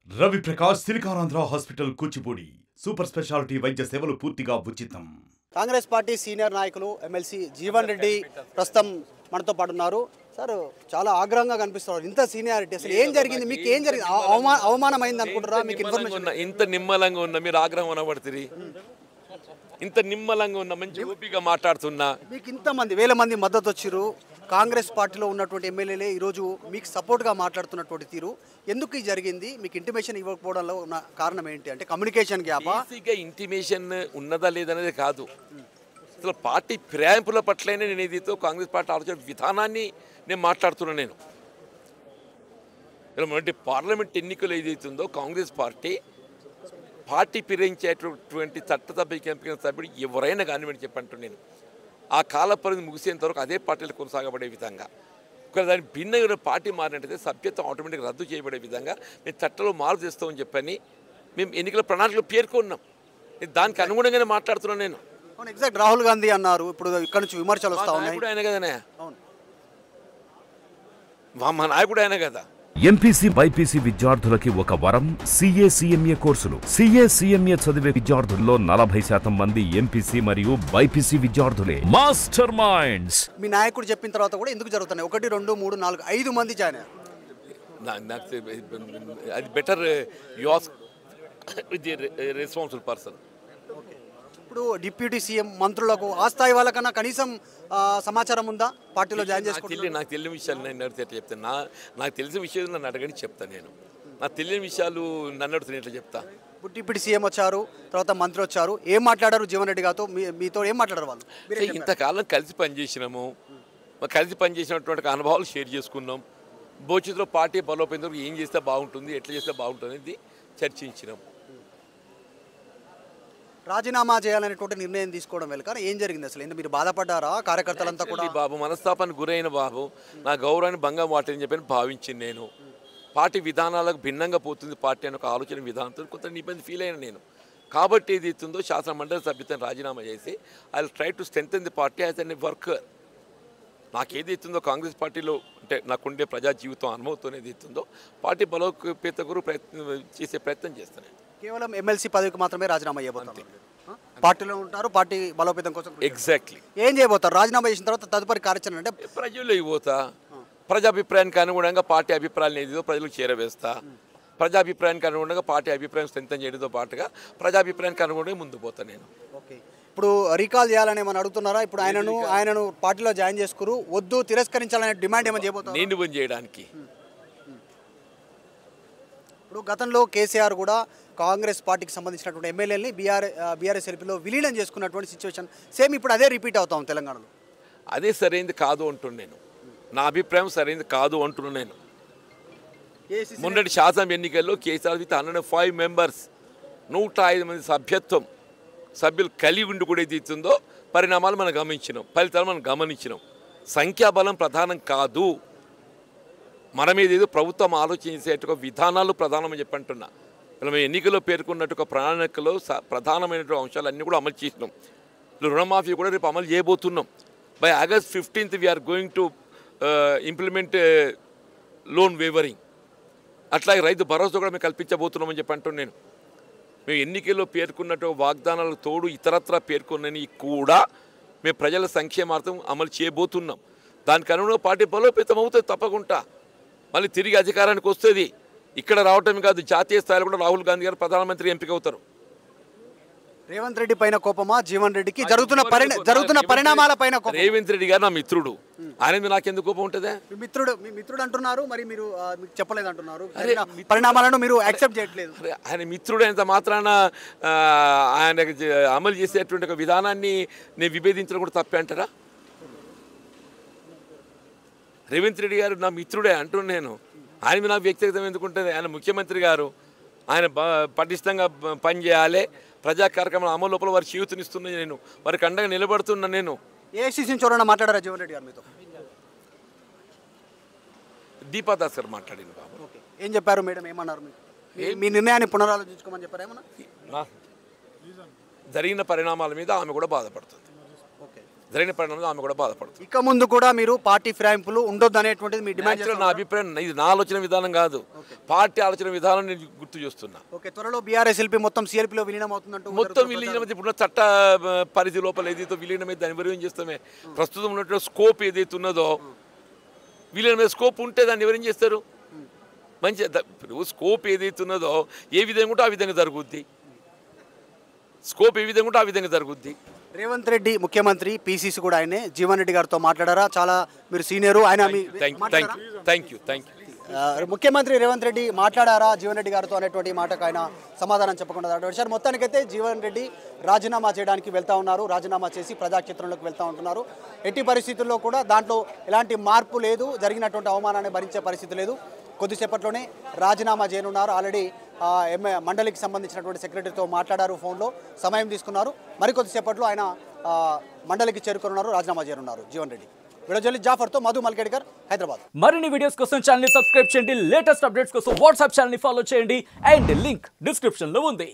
Ravi Prakash Siliconandhra hospital Kuchipudi super speciality వైద్య సేవలు పూర్తిగా ఉచితం. కాంగ్రెస్ పార్టీ సీనియర్ నాయకులు ఎమ్మెల్సీ జీవన్ రెడ్డి ప్రస్తుతం మనతో పాటు ఉన్నారు. సార్, చాలా ఆగ్రహంగా కనిపిస్తున్నారు. ఇంత సీనియారిటీ, అసలు ఏం జరిగింది? మీకు ఏం జరిగింది? అవమానం అయింది అనుకుంటారా? మీకు ఇన్ఫర్మేషన్ ఇంత నిమ్మలంగా ఉన్న మీరు ఆగ్రహం అనబడుతుంది. ఇంత నిమ్మలంగా ఉన్న మంచి ఓపికగా మాట్లాడుతున్నా మీకు ఇంతమంది వేల మంది మద్దతు వచ్చారు. కాంగ్రెస్ పార్టీలో ఉన్నటువంటి ఎమ్మెల్యేలే ఈరోజు మీకు సపోర్ట్గా మాట్లాడుతున్నటువంటి తీరు ఎందుకు ఇది జరిగింది? మీకు ఇంటిమేషన్ ఇవ్వకపోవడంలో ఉన్న కారణం ఏంటి? అంటే కమ్యూనికేషన్ గ్యాప్? ఇంటిమేషన్ ఉన్నదా లేదనేది కాదు, అసలు పార్టీ ఫిరాయింపుల పట్లనే నేను ఏదైతే కాంగ్రెస్ పార్టీ ఆలోచన విధానాన్ని నేను మాట్లాడుతున్నాను. నేను ఇలా పార్లమెంట్ ఎన్నికలు ఏదైతుందో కాంగ్రెస్ పార్టీ ఫిరాయించేటటువంటి చట్టసభ్య ఎంపిక సభ్యుడు ఎవరైనా కానివ్వండి చెప్పంటూ నేను ఆ కాల పరిధి ముగిసేంత వరకు అదే పార్టీలు కొనసాగబడే విధంగా, ఒకవేళ దాని భిన్నంగా పార్టీ మారినట్టయితే సభ్యత్వం ఆటోమేటిక్గా రద్దు చేయబడే విధంగా మేము చట్టంలో మార్పు చేస్తామని చెప్పని మేము ఎన్నికల ప్రణాళికలో పేర్కొన్నాం. దానికి అనుగుణంగానే మాట్లాడుతున్నాను నేను. ఎగ్జాక్ట్ రాహుల్ గాంధీ అన్నారు, ఇప్పుడు ఇక్కడ నుంచి విమర్శలు వస్తా ఉన్నాయి. ఆయన కదనే, మా నాయకుడు ఆయన కదా. ఎంపీసీ బైపీసీ విద్యార్థులకి ఒక వరం CA/CMA కోర్సులు. CA/CMA చదివే విద్యార్థుల్లో 40% మంది ఎంపీసీ మరియు బైపీసీ విద్యార్థులే. Master minds. మీ నాయకుడు చెప్పిన తర్వాత కూడా ఎందుకు జరుగుతున్నాయి? 1 2 3 4 5 మంది జాయిన్ అయ్యారు. అది better you ask with the responsible person. ఇప్పుడు డిప్యూటీ సీఎం మంత్రులకు ఆ స్థాయి వాళ్ళకన్నా కనీసం సమాచారం ఉందా పార్టీలో జాయిన్ చేసుకోవాలి? నాకు తెలియని విషయాలు నేను అడిగితే చెప్తాను. నాకు తెలిసిన విషయాలు నన్ను అడగని చెప్తాను. నేను నాకు తెలియని విషయాలు నన్ను అడుగుతున్నా ఎట్లా చెప్తా? ఇప్పుడు డిప్యూటీ సీఎం వచ్చారు, తర్వాత మంత్రి వచ్చారు, ఏం మాట్లాడారు జీవన్ రెడ్డి గారితో? మీతో ఏం మాట్లాడారు వాళ్ళు? ఇంతకాలం కలిసి పనిచేసినాము, కలిసి పనిచేసినటువంటి అనుభవాలు షేర్ చేసుకున్నాం. భవిష్యత్తులో పార్టీ బలోపేందుకు ఏం చేస్తే బాగుంటుంది, ఎట్లా చేస్తే బాగుంటుంది అనేది చర్చించినాం. రాజీనామా చేయాలనేటువంటి నిర్ణయం తీసుకోవడం వెళ్ళక ఏం జరిగింది అసలు? ఎందుకు మీరు బాధపడ్డారా? కార్యకర్తలంతా కూడా బాబు మనస్తాపానికి గురైన బాబు నా గౌరవాన్ని భంగం వాటిని చెప్పని భావించింది. నేను పార్టీ విధానాలకు భిన్నంగా పోతుంది పార్టీ అని ఒక ఆలోచన విధానంతో కొంత ఇబ్బంది ఫీల్ అయినా నేను. కాబట్టి ఏది ఇస్తుందో శాసన మండలి సభ్యత్వం రాజీనామా చేసి I will try to strengthen the party as an worker. నాకేది ఇస్తుందో కాంగ్రెస్ పార్టీలో అంటే నాకుండే ప్రజా జీవితం అనుభవంతో ఏది ఇస్తుందో పార్టీ బలోపేత చేసే ప్రయత్నం చేస్తాను. కేవలం ఎమ్మెల్సీ పదవికి మాత్రమే రాజీనామా చేయబోతారు? పార్టీలో ఉంటారు, పార్టీ బలోపేతం కోసం. ఎగ్జాక్ట్లీ. ఏం చేయబోతారు? రాజీనామా చేసిన తర్వాత తదుపరి కార్యాచరణ అంటే ప్రజల్లో పోతా, ప్రజాభిప్రాయానికి అనుగుణంగా పార్టీ అభిప్రాయాలు ఏదో ప్రజలకు చేరవేస్తా. ప్రజాభిప్రాయానికి అనుగుణంగా పార్టీ అభిప్రాయం స్ట్రెంథెన్ చేయడంతో పాటుగా ప్రజాభిప్రాయానికి అనుగుణంగా ముందు పోతాను నేను. ఓకే, ఇప్పుడు రీకాల్ చేయాలని ఏమైనా అడుగుతున్నారా? ఇప్పుడు ఆయనను పార్టీలో జాయిన్ చేసుకురు, వద్దు తిరస్కరించాలనే డిమాండ్ ఏమైనా చేయబోతారు? నేను పని చేయడానికి. ఇప్పుడు గతంలో కేసీఆర్ కూడా కాంగ్రెస్ పార్టీకి సంబంధించినటువంటి ఎమ్మెల్యేని బీఆర్ఎస్ ఎల్పీలో విలీనం చేసుకున్నటువంటి సిచ్యువేషన్ సేమ్ ఇప్పుడు అదే రిపీట్ అవుతాం తెలంగాణలో. అదే సరైనది కాదు అంటున్నాను నేను. నా అభిప్రాయం సరైనది కాదు అంటున్నాను నేను. మొన్నటి శాసన ఎన్నికల్లో కేసీఆర్ విత్ 105 మెంబర్స్ 105 మంది సభ్యులు కలిగి ఉండి కూడా ఏది ఇస్తుందో పరిణామాలు మనం గమనించినాం, ఫలితాలు మనం గమనించినాం. సంఖ్యాబలం ప్రధానం కాదు, మన మీద ఏదో ప్రభుత్వం ఆలోచించేట్టుగా విధానాలు ప్రధానమని చెప్పంటున్నా. మేము ఎన్నికల్లో పేర్కొన్నట్టు ప్రణాళికలో ప్రధానమైనటువంటి అంశాలన్నీ కూడా అమలు చేసినాం. రుణమాఫీ కూడా రేపు అమలు చేయబోతున్నాం. By August 15th we are going to implement loan waiving. అట్లాగే రైతు భరోసా కూడా మేము కల్పించబోతున్నామని చెప్పంటున్నాను నేను. మేము ఎన్నికల్లో పేర్కొన్నట్టు వాగ్దానాలకు తోడు ఇతరత్రా పేర్కొన్నని కూడా మేము ప్రజల సంక్షేమార్థం అమలు చేయబోతున్నాం. దానికి అనుగుణంగా పార్టీ బలోపేతం అవుతుంది తప్పకుండా. మళ్ళీ తిరిగి అధికారానికి వస్తుంది. ఇక్కడ రావటమే కాదు, జాతీయ స్థాయిలో కూడా రాహుల్ గాంధీ గారు ప్రధానమంత్రి ఎంపిక అవుతారు. రేవంత్ రెడ్డి పైన కోపమా జీవన్ రెడ్డికి? జరుగుతున్న పరిణామాల పైన కోపం. రేవంత్ రెడ్డి గారు నా మిత్రుడు, ఆయన మీద నాకెందుకు కోపం ఉంటుంది? మీ మిత్రుడు అంటున్నారు, మరి మీరు మీకు చెప్పలేదు అంటున్నారు. పరిణామాలను మీరు యాక్సెప్ట్ చేయట్లేదు. ఆయన మిత్రుడు అయినంత మాత్రాన ఆయన అమలు చేసేటువంటి ఒక విధానాన్ని నేను విభేదించడం కూడా తప్పే అంటారా? రేవంత్ రెడ్డి గారు నా మిత్రుడే అంటున్నాను నేను. ఆయన మీద నాకు వ్యక్తిగతం ఎందుకుంటుంది? ఆయన ముఖ్యమంత్రి గారు, ఆయన పటిష్టంగా పనిచేయాలి. ప్రజా కార్యక్రమాల అమలు లోపల వారి చేయూతనిస్తున్నాను నేను, వారికి అండగా నిలబడుతున్నా నేను. ఏఐసీసీ నుంచి ఎవరైనా మాట్లాడారా జీవన్ రెడ్డి గారు మీతో? దీపాదాస్ గారు మాట్లాడింది బాబు. ఓకే, ఏం చెప్పారు మేడం? ఏమన్నారు? మీ నిర్ణయాన్ని పునరాలోచించుకోమని చెప్పారు ఏమన్నా? జరిగిన పరిణామాల మీద ఆమె కూడా బాధపడుతుంది. ఓకే. జరిగిన పరిణామంలో ఆమె కూడా బాధపడుతుంది. ఇక ముందు కూడా మీరు పార్టీ ఫిరాయింపులు ఉండొద్దు అనేటువంటిది మీ డిమాండ్ యాక్చువల్గా నా అభిప్రాయం ఇది నా ఆలోచన విధానం కాదు, పార్టీ ఆలోచన విధానం నేను గుర్తు చేస్తున్నా. ఓకే, త్వరలో బీఆర్ఎస్ఎల్పీ మొత్తం సిఎల్పీలో విలీనం అవుతుందంటూ మొత్తం విలీనమైతే ఇప్పుడు చట్ట పరిధి లోపల ఏదైతే విలీనమైతే దాన్ని వివరం చేస్తామే. ప్రస్తుతం ఉన్నటువంటి స్కోప్ ఏదైతే ఉన్నదో విలీనమైన స్కోప్ ఉంటే దాన్ని ఎవరేం చేస్తారు? మంచి ఇప్పుడు స్కోప్ ఏదైతే ఉన్నదో ఏ విధంగా ఉంటే ఆ విధంగా జరుగుద్ది, స్కోప్ ఏ విధంగా ఉంటే ఆ విధంగా జరుగుద్ది. రేవంత్ రెడ్డి ముఖ్యమంత్రి, పీసీసీ కూడా ఆయనే, జీవన్ రెడ్డి గారితో మాట్లాడారా? చాలా మీరు సీనియరు, ఆయన థ్యాంక్ యూ. ముఖ్యమంత్రి రేవంత్ రెడ్డి మాట్లాడారా జీవన్ రెడ్డి గారితో అనేటువంటి మాటకు ఆయన సమాధానం చెప్పకుండా సార్ మొత్తానికైతే జీవన్ రెడ్డి రాజీనామా చేయడానికి వెళ్తా ఉన్నారు. రాజీనామా చేసి ప్రజాక్షేత్రంలోకి వెళ్తూ ఉంటున్నారు. ఎట్టి పరిస్థితుల్లో కూడా దాంట్లో ఎలాంటి మార్పు లేదు, జరిగినటువంటి అవమానాన్ని భరించే పరిస్థితి లేదు. కొద్దిసేపట్లోనే రాజీనామా చేయనున్నారు. ఆల్రెడీ మండలికి సంబంధించినటువంటి సెక్రటరీతో మాట్లాడారు, ఫోన్లో సమయం తీసుకున్నారు. మరికొద్దిసేపట్లో ఆయన మండలికి చేరుకున్నారు, రాజీనామా చేయనున్నారు జీవన్ రెడ్డి. వీడియో జాఫర్తో మధు మల్కేడ్కర్, హైదరాబాద్. మరిన్ని వీడియోస్ కోసం ఛానల్ ని సబ్స్క్రైబ్ చేయండి, లేటెస్ట్ అప్డేట్స్ కోసం వాట్సాప్ ఛానల్ ని ఫాలో చేయండి అండ్ లింక్ డిస్క్రిప్షన్ లో ఉంది.